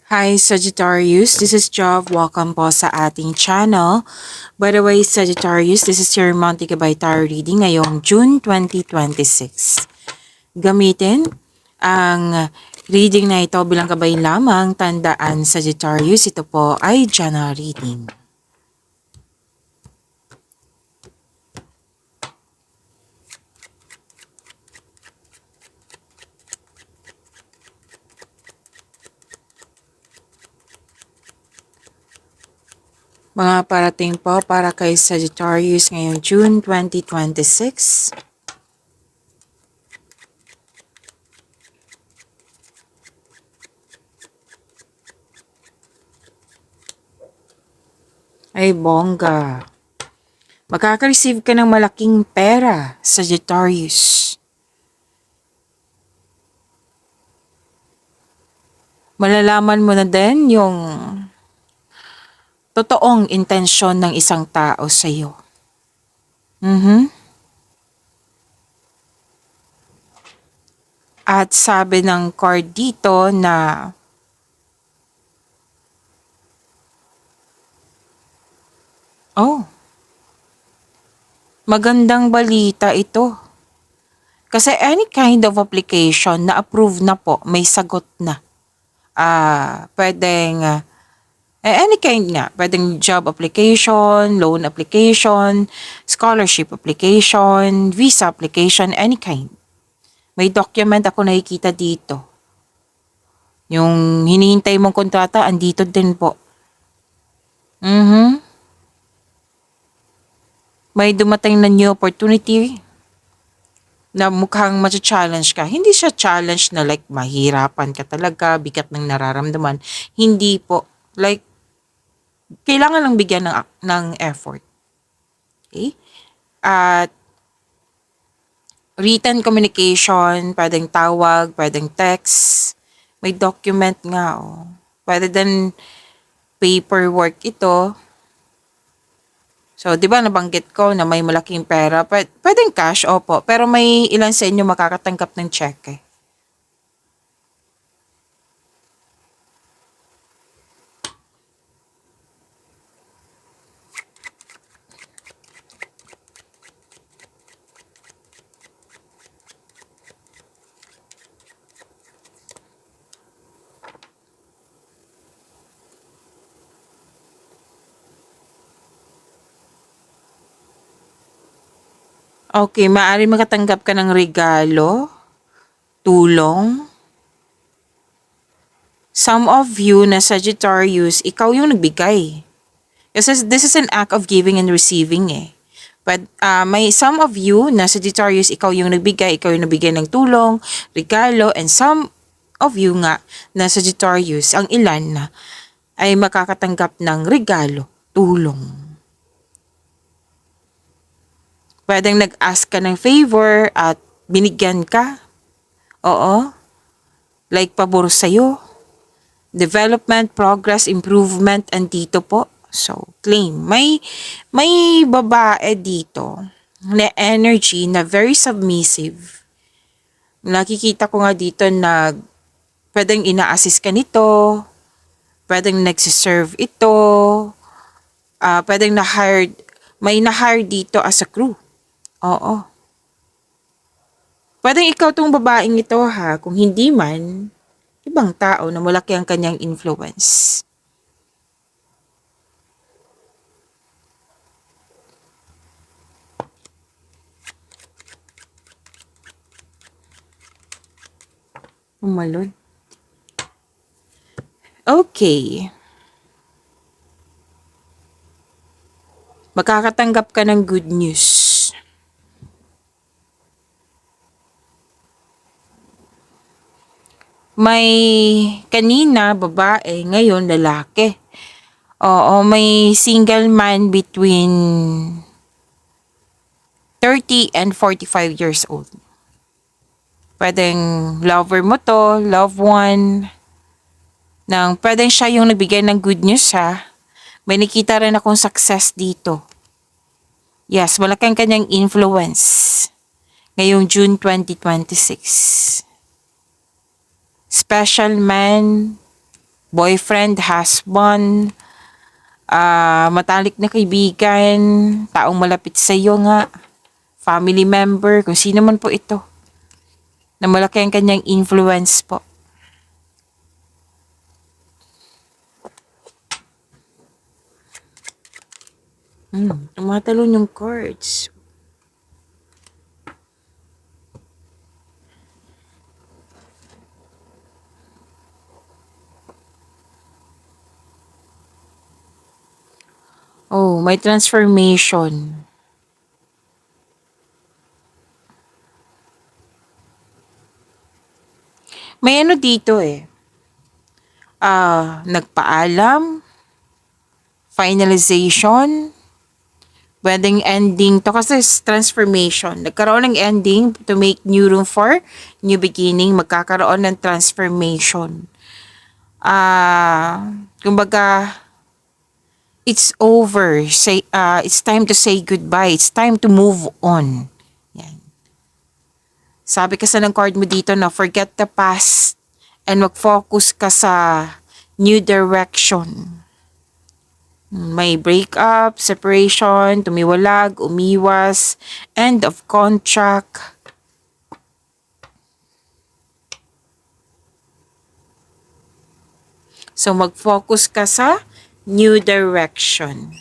Hi Sagittarius, this is Jov. Welcome po sa ating channel. By the way, Sagittarius, this is your monthly Gabay Tarot reading ngayong June 2026. Gamitin ang reading na ito bilang gabay lamang. Tandaan, Sagittarius, ito po ay general reading. Mga parating po para kay Sagittarius ngayong June 2026. Ay, bongga. Makaka-receive ka ng malaking pera, Sagittarius. Malalaman mo na din yung totoong intensyon ng isang tao sa iyo. At sabi ng card dito na magandang balita ito. Kasi any kind of application na approve na po, may sagot na. Pwedeng any kind nga, pwedeng job application, loan application, scholarship application, visa application, any kind. May document ako nakikita dito. Yung hinihintay mong kontrata, andito din po. May dumating na new opportunity na mukhang ma-challenge ka. Hindi siya challenge na like mahirapan ka talaga, bigat ng nararamdaman. Hindi po. Like, kailangan lang bigyan ng effort. Okay? At written communication, pwedeng tawag, pwedeng text, may document nga. Pwede din paperwork ito. So, di ba nabanggit ko na may malaking pera? Pwedeng cash, opo. Pero may ilan sa inyo makakatanggap ng cheque. Okay, maaari makatanggap ka ng regalo, tulong. Some of you na Sagittarius, ikaw yung nagbigay. Kasi this is an act of giving and receiving eh. But may some of you na Sagittarius, ikaw yung nagbigay ng tulong, regalo, and some of you nga na Sagittarius, ang ilan na ay makakatanggap ng regalo, tulong. Pwedeng nag-ask ka ng favor at binigyan ka. Oo. Like pabor sa'yo. Development, progress, improvement, andito po. So, claim. May babae dito na energy na very submissive. Nakikita ko nga dito na pwedeng ina-assist ka nito, pwedeng nagsiserve ito, pwedeng may na-hire dito as a crew. Oo. Pwedeng ikaw tong babaeng ito ha, kung hindi man, ibang tao na malaki ang kanyang influence. Umalod. Okay. Makakatanggap ka ng good news. May kanina babae, ngayon lalaki. Oo, may single man between 30 and 45 years old. Pwedeng lover mo to, loved one. Pwedeng siya yung nagbigay ng good news ha. May nakita rin akong success dito. Yes, malaking kanyang influence. Ngayong June 2026. Special man, boyfriend, husband, matalik na kaibigan, taong malapit sa iyo nga, family member, kung sino man po ito, na malaki ang kanyang influence po. Tumatalon yung cards. Oh, may transformation. May ano dito eh. Nagpaalam, finalization, pwedeng ending to kasi transformation. Nagkaroon ng ending to make new room for new beginning. Magkakaroon ng transformation. Kumbaga, it's over. It's time to say goodbye. It's time to move on. Yan. Sabi kasi ng card mo dito na forget the past and mag-focus ka sa new direction. May breakup, separation, tumiwalag, umiwas, end of contract. So mag-focus ka sa new direction.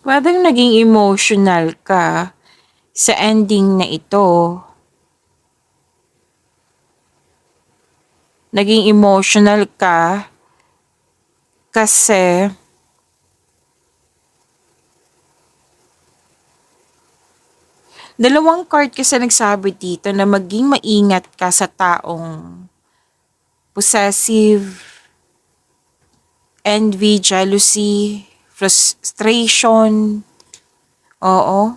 Pwedeng naging emotional ka sa ending na ito. Naging emotional ka kasi dalawang card kasi nagsabi dito na maging maingat ka sa taong possessive, envy, jealousy, frustration. Oo.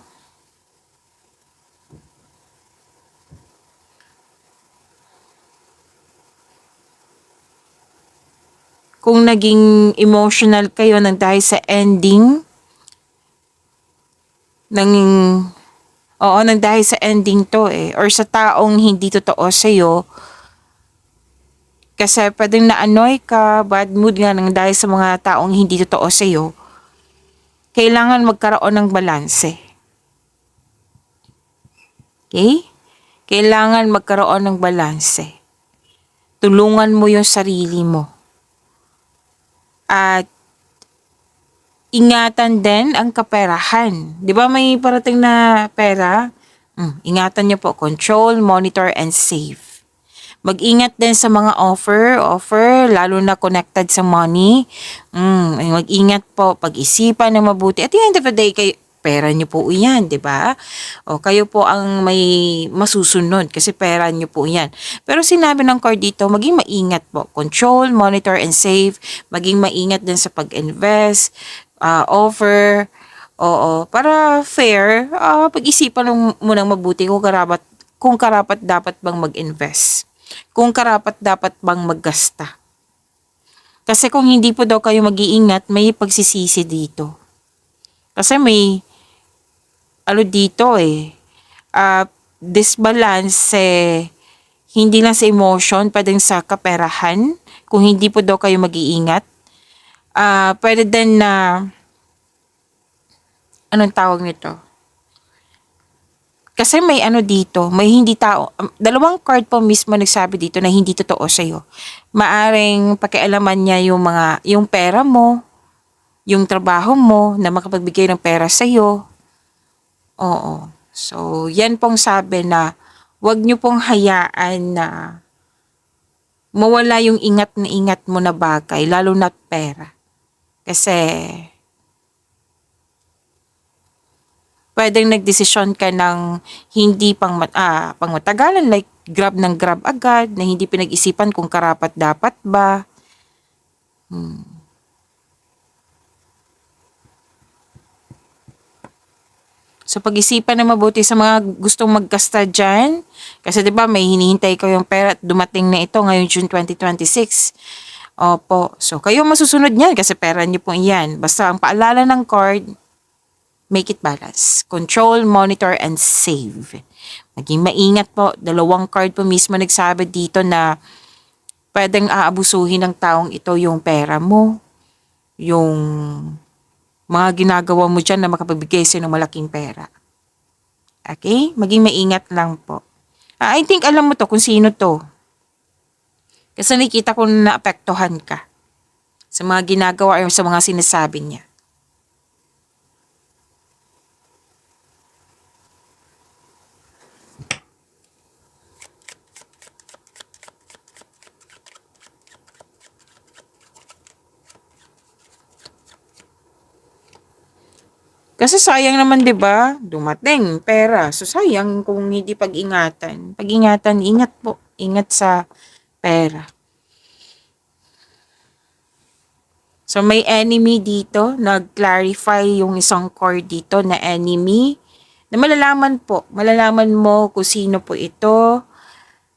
Kung naging emotional kayo nang dahil sa ending ng nang dahil sa ending to eh or sa taong hindi totoo sa iyo kasi pwedeng na-annoy ka, bad mood nga nang dahil sa mga taong hindi totoo sa iyo. Kailangan magkaroon ng balanse. Okay? Kailangan magkaroon ng balanse. Tulungan mo yung sarili mo. At ingatan din ang kaperahan. Di ba may parating na pera? Ingatan niyo po. Control, monitor, and save. Mag-ingat din sa mga offer, lalo na connected sa money. Mag-ingat po, pag-isipan na mabuti. At the end of the day, pera niyo po yan, di ba? O kayo po ang may masusunod kasi pera niyo po yan. Pero sinabi ng card dito, maging maingat po. Control, monitor, and save. Maging maingat din sa pag-invest, offer. Oo, para fair, pag-isipan mo nang mabuti kung karapat dapat bang mag-invest. Kung karapat dapat bang maggasta. Kasi kung hindi po daw kayo mag-iingat, may pagsisisi dito. Kasi may dito disbalance hindi lang sa emotion, pwedeng sa kaperahan. Kung hindi po daw kayo mag-iingat. Pwede din na anong tawag nito? Kasi may dito, may hindi tao. Dalawang card po mismo nagsabi dito na hindi totoo sa'yo. Maaring pakialaman niya yung pera mo, yung trabaho mo, na makapagbigay ng pera sa'yo. Oo. So, yan pong sabi na wag niyo pong hayaan na mawala yung ingat na ingat mo na bagay, lalo na't pera. Kasi pwedeng nagdesisyon ka ng hindi pangmatagalan, like grab ng grab agad, na hindi pinag-isipan kung karapat dapat ba. So pag-isipan na mabuti sa mga gustong maggasta dyan. Kasi 'di ba may hinihintay ko yung pera at dumating na ito ngayong June 2026. Opo. So kayo masusunod niyan kasi pera niyo po iyan. Basta ang paalala ng card, make it balance. Control, monitor, and save. Maging maingat po. Dalawang card po mismo nagsabi dito na pwedeng aabusuhin ng taong ito yung pera mo. Yung mga ginagawa mo dyan na makapagbigay sa'yo ng malaking pera. Okay? Maging maingat lang po. I think alam mo to kung sino to. Kasi nakikita ko na naapektuhan ka sa mga ginagawa o sa mga sinasabi niya. Kasi sayang naman 'di ba? Dumating pera. So sayang kung hindi pag-ingatan. Pag-ingatan, ingat po. Ingat sa pera. So may enemy dito, nag-clarify yung isang core dito na enemy. Na malalaman mo kung sino po ito,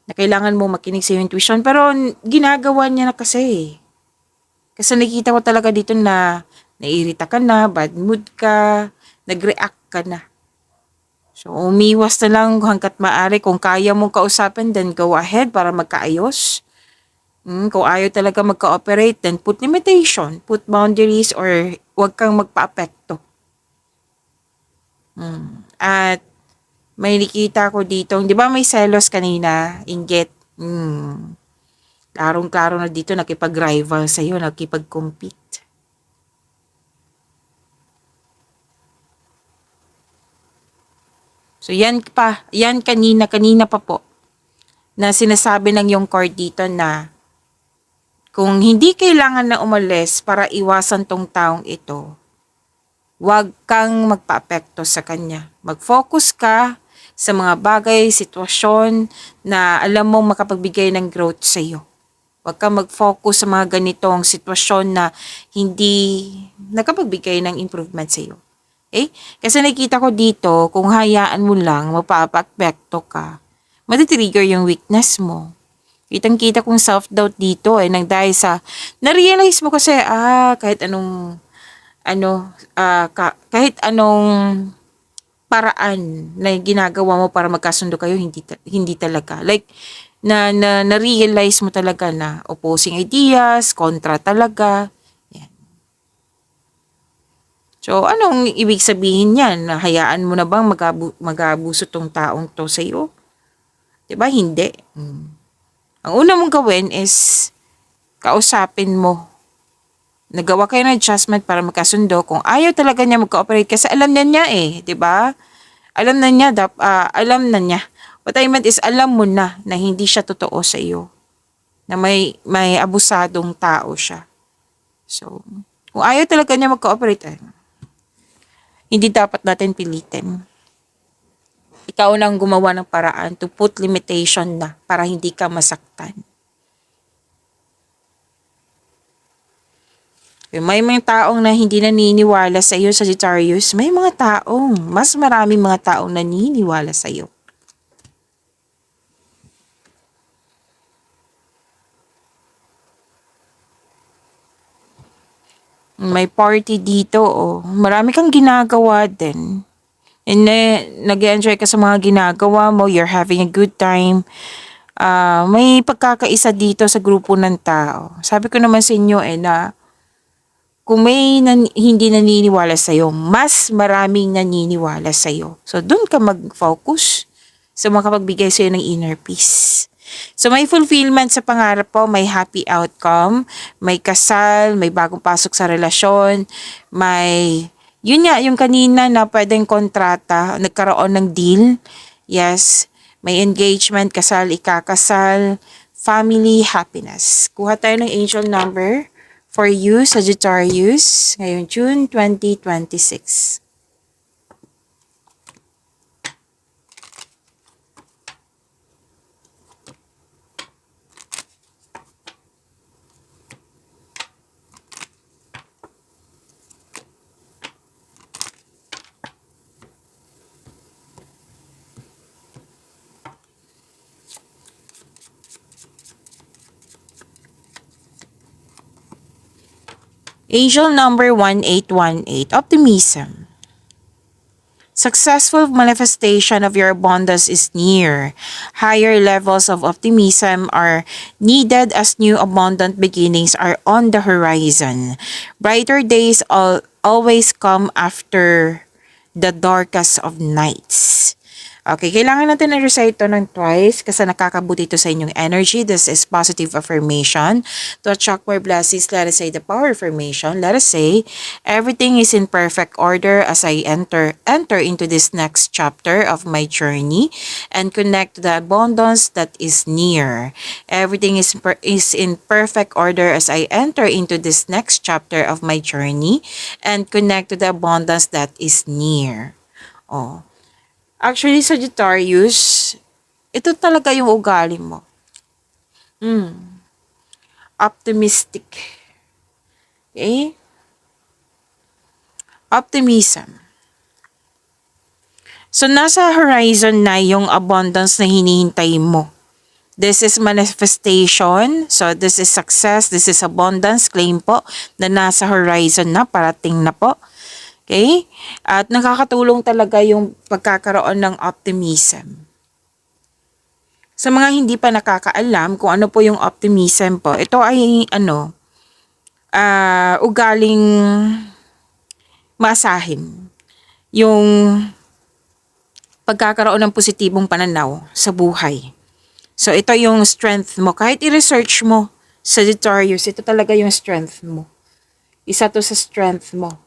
na kailangan mo makinig sa yung intuition. Pero ginagawa niya na kasi. Kasi nakikita ko talaga dito na naiirita ka na, bad mood ka, nag-react ka na. So, umiwas na lang hanggat maaari. Kung kaya mong kausapin, then go ahead para magkaayos. Kung ayaw talaga magka-operate, then put limitation, put boundaries, or huwag kang magpa-apekto. At may nakita ko dito, di ba may selos kanina, inggit. Klarong-klaro na dito, nakipag-rival sa'yo, nakipag-compete. So yan kanina pa po, na sinasabi ng yung card dito na kung hindi kailangan na umalis para iwasan tong taong ito, huwag kang magpa-apekto sa kanya. Mag-focus ka sa mga bagay, sitwasyon na alam mong makapagbigay ng growth sa iyo. Huwag kang mag-focus sa mga ganitong sitwasyon na hindi nakapagbigay ng improvement sa iyo. Okay? Kasi nakita ko dito, kung hayaan mo lang, mapapakpekto ka, matitrigger yung weakness mo. Kitang-kita kong self-doubt dito nang dahil sa, na-realize mo kasi, kahit anong, kahit anong paraan na ginagawa mo para magkasundo kayo, hindi talaga. Like, na-realize mo talaga na opposing ideas, kontra talaga. So, anong ibig sabihin niyan? Hayaan mo na bang mag-abuso tong taong to sa iyo? 'Di ba? Hindi. Ang una mong gawin is kausapin mo. Nagawa kayo ng adjustment para magkasundo. Kung ayaw talaga niya mag-cooperate kasi alam na niya 'di ba? Alam na niya, alam na niya. What I meant is alam mo na hindi siya totoo sa iyo. Na may abusadong tao siya. So, kung ayaw talaga niya mag-cooperate, hindi dapat natin pilitin. Ikaw nang gumawa ng paraan to put limitation na para hindi ka masaktan. May mga taong na hindi naniniwala sa iyo, Sagittarius. May mga taong, mas maraming mga taong naniniwala sa iyo. May party dito, marami kang ginagawa din. And nag-enjoy ka sa mga ginagawa mo, you're having a good time. May pagkakaisa dito sa grupo ng tao. Sabi ko naman sa inyo na kung may hindi naniniwala sa'yo, mas maraming naniniwala sa'yo. So, doon ka mag-focus sa makapagbigay sa'yo ng inner peace. So, may fulfillment sa pangarap po, may happy outcome, may kasal, may bagong pasok sa relasyon, yun nga, yung kanina na pwedeng kontrata, nagkaroon ng deal. Yes, may engagement, kasal, ikakasal, family, happiness. Kuha tayo ng angel number for you, Sagittarius, ngayong June 2026. Angel number 1818, optimism. Successful manifestation of your abundance is near. Higher levels of optimism are needed as new abundant beginnings are on the horizon. Brighter days always come after the darkest of nights. Okay, kailangan natin i-recite ito ng twice kasi nakakabuti ito sa inyong energy. This is positive affirmation. To attract more blessings, let us say the power affirmation. Let us say, everything is in perfect order as I enter into this next chapter of my journey and connect to the abundance that is near. Everything is in perfect order as I enter into this next chapter of my journey and connect to the abundance that is near. Oh. Actually, Sagittarius, ito talaga yung ugali mo. Optimistic. Okay? Optimism. So, nasa horizon na yung abundance na hinihintay mo. This is manifestation. So, this is success. This is abundance. Claim po na nasa horizon na, parating na po. Okay? At nakakatulong talaga yung pagkakaroon ng optimism. Sa mga hindi pa nakakaalam kung ano po yung optimism po, ito ay ugaling masahin. Yung pagkakaroon ng positibong pananaw sa buhay. So ito yung strength mo. Kahit i-research mo, Sagittarius, ito talaga yung strength mo. Isa to sa strength mo.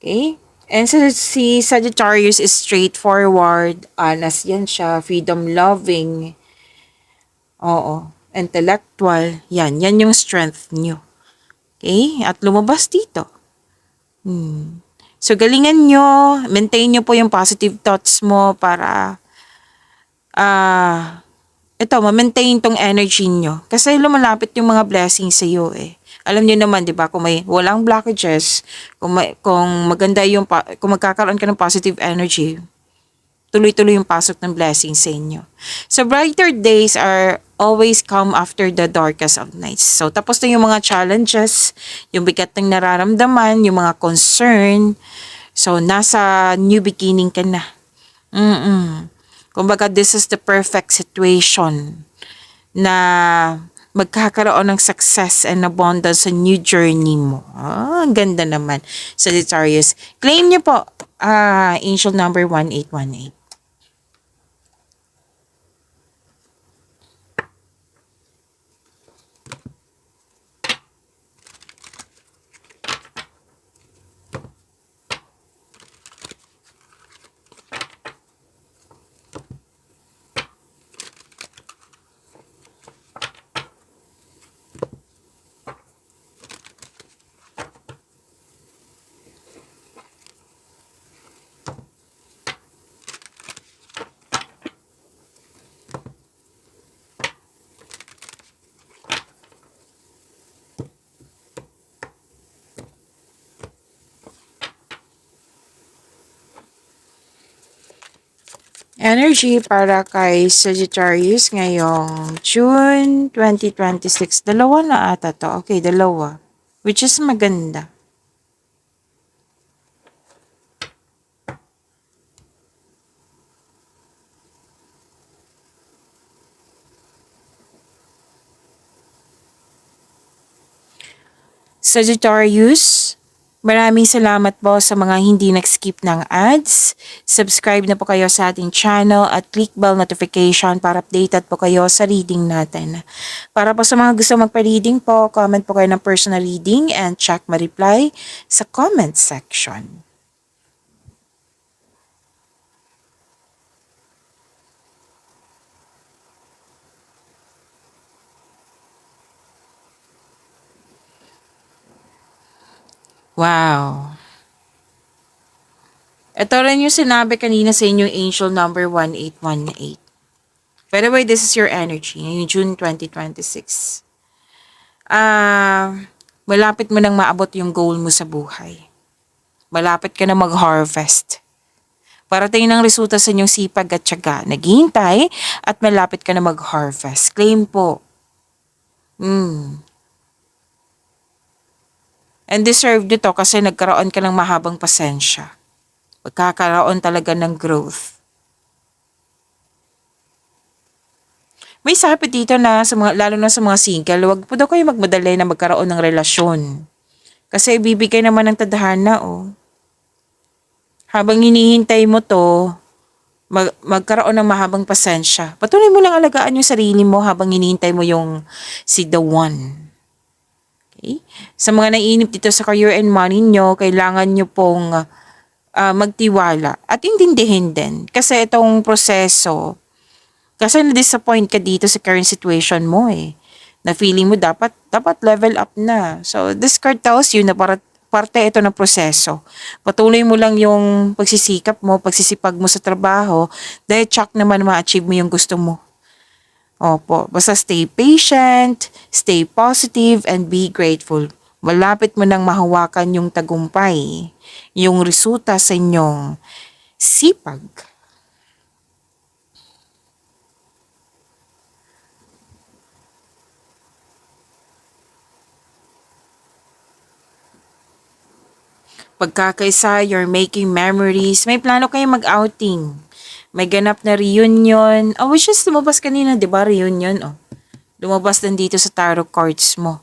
Okay? And so, si Sagittarius is straightforward, honest yan siya, freedom-loving, oo, intellectual, yan yung strength nyo. Okay? At lumabas dito. So, galingan nyo, maintain nyo po yung positive thoughts mo para, ma-maintain tong energy nyo. Kasi lumalapit yung mga blessings sa iyo eh. Alam niyo naman, 'di ba, kung may walang blockages, kung maganda yung kung magkakaroon ka ng positive energy, tuloy-tuloy yung pasok ng blessings sa inyo. So brighter days are always come after the darkest of nights. So tapos na yung mga challenges, yung bigat ng nararamdaman, yung mga concern. So nasa new beginning ka na. Kumbaga, this is the perfect situation na magkakaroon ng success and abundance sa new journey mo. Ang ganda naman, Sagittarius. Claim niyo po, angel number 1818. Energy para kay Sagittarius ngayong June 2026. Dalawa na ata to. Okay, dalawa. Which is maganda. Sagittarius, maraming salamat po sa mga hindi nag-skip ng ads. Subscribe na po kayo sa ating channel at click bell notification para updated po kayo sa reading natin. Para po sa mga gusto magpa-reading po, comment po kayo ng personal reading and check ma-reply sa comment section. Wow. Ito rin yung sinabi kanina sa inyong angel number 1818. By the way, this is your energy ngayong June 2026. Malapit mo nang maabot yung goal mo sa buhay. Malapit ka na mag-harvest. Parating ng resulta sa inyong sipag at tiyaga. Naghihintay at malapit ka na mag-harvest. Claim po. And deserve nito kasi nagkaroon ka ng mahabang pasensya. Magkakaroon talaga ng growth. May sabi dito na sa mga, lalo na sa mga single, wag po daw kayo magmadali na magkaroon ng relasyon. Kasi ibibigay naman ng tadhana, oh. Habang hinihintay mo to, magkaroon ng mahabang pasensya. Patuloy mo lang alagaan yung sarili mo habang hinihintay mo yung si the one. Okay? Sa mga naiinip dito sa career and money nyo, kailangan nyo pong magtiwala at intindihin din. Kasi itong proseso, kasi na-disappoint ka dito sa current situation mo eh. Na feeling mo dapat level up na. So this card tells you na parte ito ng proseso. Patuloy mo lang yung pagsisikap mo, pagsisipag mo sa trabaho, dahil tsak naman ma-achieve mo yung gusto mo. Opo, basta stay patient, stay positive, and be grateful. Malapit mo nang mahawakan yung tagumpay, yung resulta sa inyong sipag. Pagkakaisa, you're making memories. May plano kayo mag-outing. May ganap na reunion. Oh, which is lumabas kanina, di ba? Reunion, oh. Lumabas din dito sa tarot cards mo.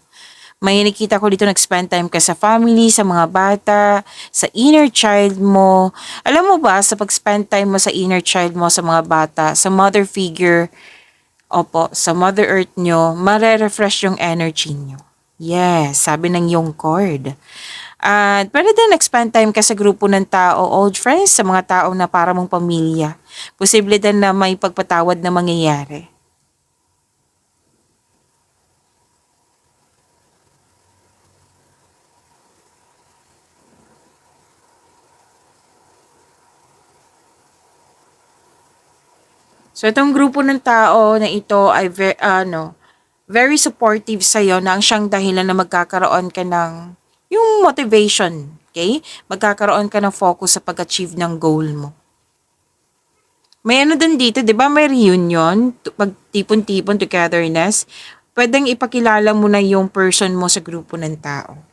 May nakita ko dito nag-spend time ka sa family, sa mga bata, sa inner child mo. Alam mo ba, sa pag-spend time mo sa inner child mo, sa mga bata, sa mother figure, opo, sa Mother Earth nyo, mare-refresh yung energy nyo. Yes, sabi ng yung cord. At pwede din nag-spend time ka sa grupo ng tao, old friends, sa mga tao na para mong pamilya. Posible din na may pagpatawad na mangyayari. So itong grupo ng tao na ito ay very supportive sa'yo na ang siyang dahilan na magkakaroon ka ng yung motivation, okay? Magkakaroon ka ng focus sa pag-achieve ng goal mo. May ano din dito, di ba? May reunion, pagtipon-tipon, togetherness. Pwedeng ipakilala mo na yung person mo sa grupo ng tao.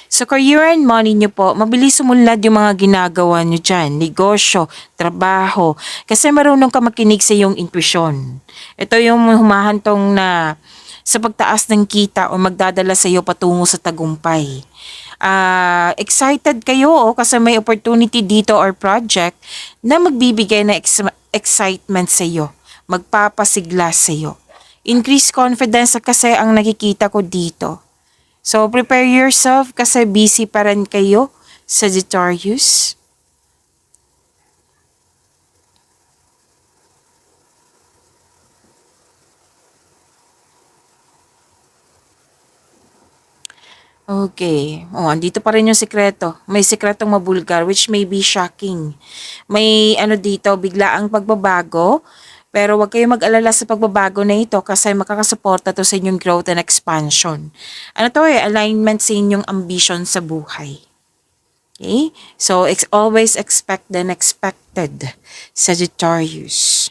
Sa career and money nyo po, mabilis sumunlad yung mga ginagawa nyo dyan. Negosyo, trabaho. Kasi marunong ka makinig sa iyong intuition. Ito yung humahantong na sa pagtaas ng kita o magdadala sa iyo patungo sa tagumpay. Excited kayo kasi may opportunity dito or project na magbibigay na excitement sa iyo. Magpapasigla sa iyo. Increase confidence kasi ang nakikita ko dito. So, prepare yourself kasi busy pa rin kayo, Sagittarius. Okay. Andito pa rin yung sikreto. May sikretong mabulgar which may be shocking. May ano dito, biglaang pagbabago. Pero huwag kayong mag-alala sa pagbabago na ito kasi makakasuporta to sa inyong growth and expansion. Ano to alignment sa inyong ambition sa buhay. Okay? So, always expect the unexpected, Sagittarius.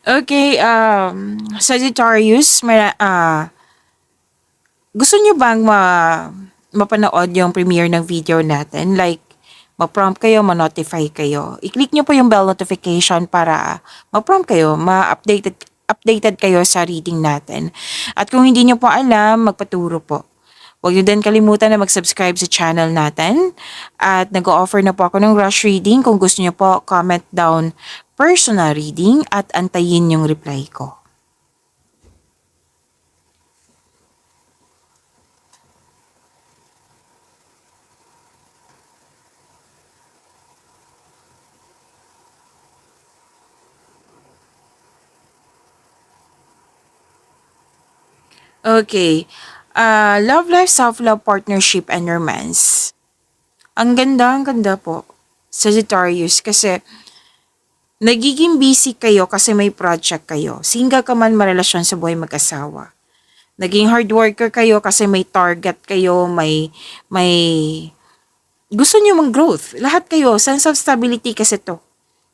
Okay, Sagittarius, gusto nyo bang mapanood yung premiere ng video natin? Like, ma-prompt kayo, ma-notify kayo. I-click nyo po yung bell notification para ma-prompt kayo, updated kayo sa reading natin. At kung hindi nyo po alam, magpaturo po. Huwag nyo din kalimutan na mag-subscribe sa channel natin. At nag-o-offer na po ako ng rush reading. Kung gusto nyo po, comment down personal reading at antayin yung reply ko. Okay. Love life, self-love, partnership, and romance. Ang ganda po. Sagittarius, kasi nagiging busy kayo kasi may project kayo. Single ka man, marelasyon sa buhay mag-asawa. Naging hard worker kayo kasi may target kayo, may gusto niyo mag-growth. Lahat kayo, sense of stability kasi to.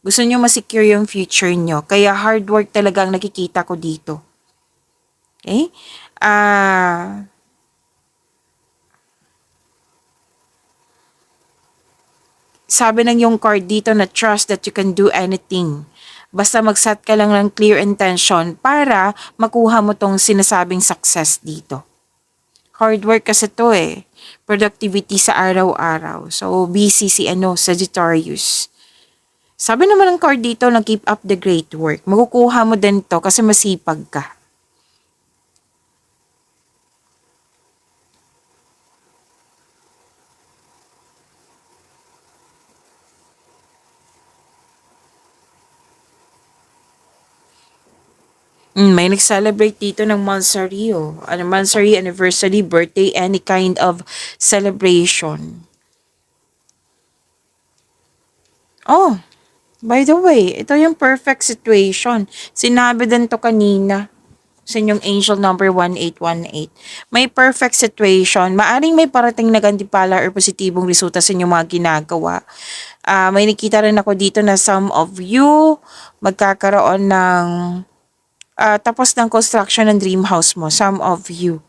Gusto niyo ma-secure yung future niyo. Kaya hard work talaga ang nakikita ko dito. Okay? Sabi ng yung card dito na trust that you can do anything. Basta mag-set ka lang ng clear intention para makuha mo tong sinasabing success dito. Hard work kasi to eh. Productivity sa araw-araw. So, busy si Sagittarius. Sabi naman ng card dito na keep up the great work. Makukuha mo din to kasi masipag ka. May nag-celebrate dito ng Mansari, Mansari anniversary, birthday, any kind of celebration. Oh, by the way, ito yung perfect situation. Sinabi din to kanina sa inyong angel number 1818. May perfect situation. Maaring may parating na gandipala or positibong resulta sa inyong mga ginagawa. May nakita rin ako dito na some of you magkakaroon ng tapos ng construction ng dream house mo, some of you.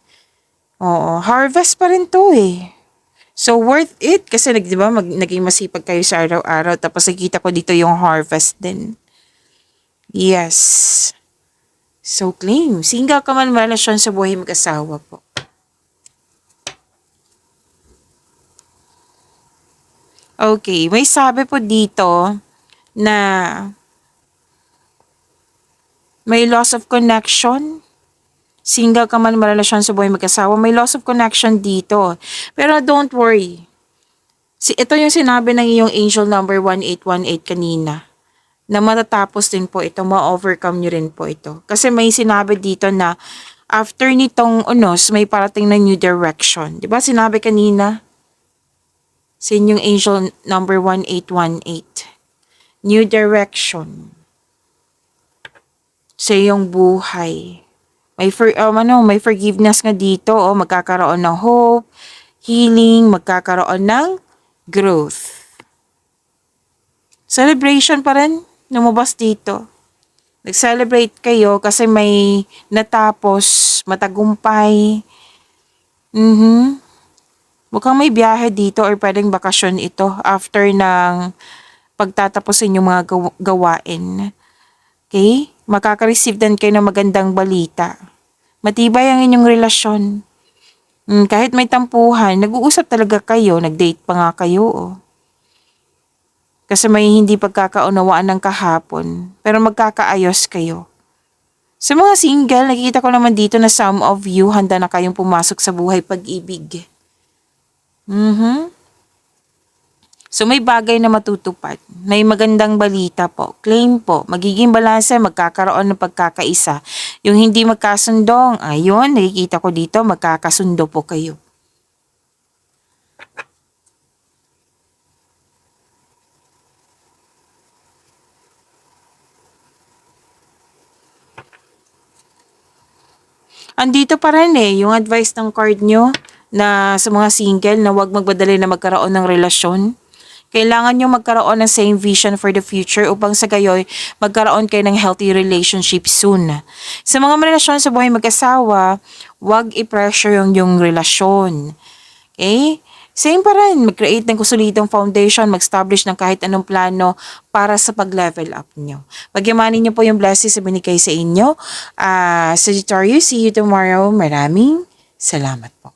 Oo, harvest pa rin to eh. So, worth it kasi di ba, naging masipag kayo sa araw-araw. Tapos nakita ko dito yung harvest din. Yes. So, claim. Single ka man, relasyon sa buhay mag-asawa po. Okay, may sabi po dito na may loss of connection. Single ka man, marelasyon sa buhay mag-asawa, may loss of connection dito. Pero don't worry. Ito yung sinabi ng iyong angel number 1818 kanina. Na matatapos din po ito, ma-overcome nyo rin po ito. Kasi may sinabi dito na after nitong unos, may parating na new direction. Di ba sinabi kanina? Sa inyong angel number 1818. New direction. Sa iyong buhay. May forgiveness nga dito, magkakaroon ng hope, healing, magkakaroon ng growth. Celebration pa rin, lumabas dito. Nag-celebrate kayo kasi may natapos, matagumpay. Mukhang may biyahe dito or pwedeng bakasyon ito after ng pagtatapusin yung mga gawain. Okay? Makaka-receive din kayo ng magandang balita. Matibay ang inyong relasyon. Kahit may tampuhan, nag-uusap talaga kayo, nag-date pa nga kayo. Kasi may hindi pagkakaunawaan ng kahapon, pero magkakaayos kayo. Sa mga single, nakikita ko naman dito na some of you handa na kayong pumasok sa buhay pag-ibig. So may bagay na matutupad. May magandang balita po. Claim po. Magiging balanse, magkakaroon ng pagkakaisa. Yung hindi magkasundong, ayun, nakikita ko dito, magkakasundo po kayo. Andito pa rin yung advice ng card nyo na sa mga single na huwag magmadali na magkaroon ng relasyon. Kailangan nyo magkaroon ng same vision for the future upang sa gayoy magkaroon kayo ng healthy relationship soon. Sa mga relasyon sa buhay mag-asawa, huwag i-pressure yung relasyon. Okay? Same pa rin, mag-create ng kusulitang foundation, mag-establish ng kahit anong plano para sa pag-level up nyo. Pagyamanin nyo po yung blessings na binigay sa inyo. Sagittarius, see you tomorrow. Maraming salamat po.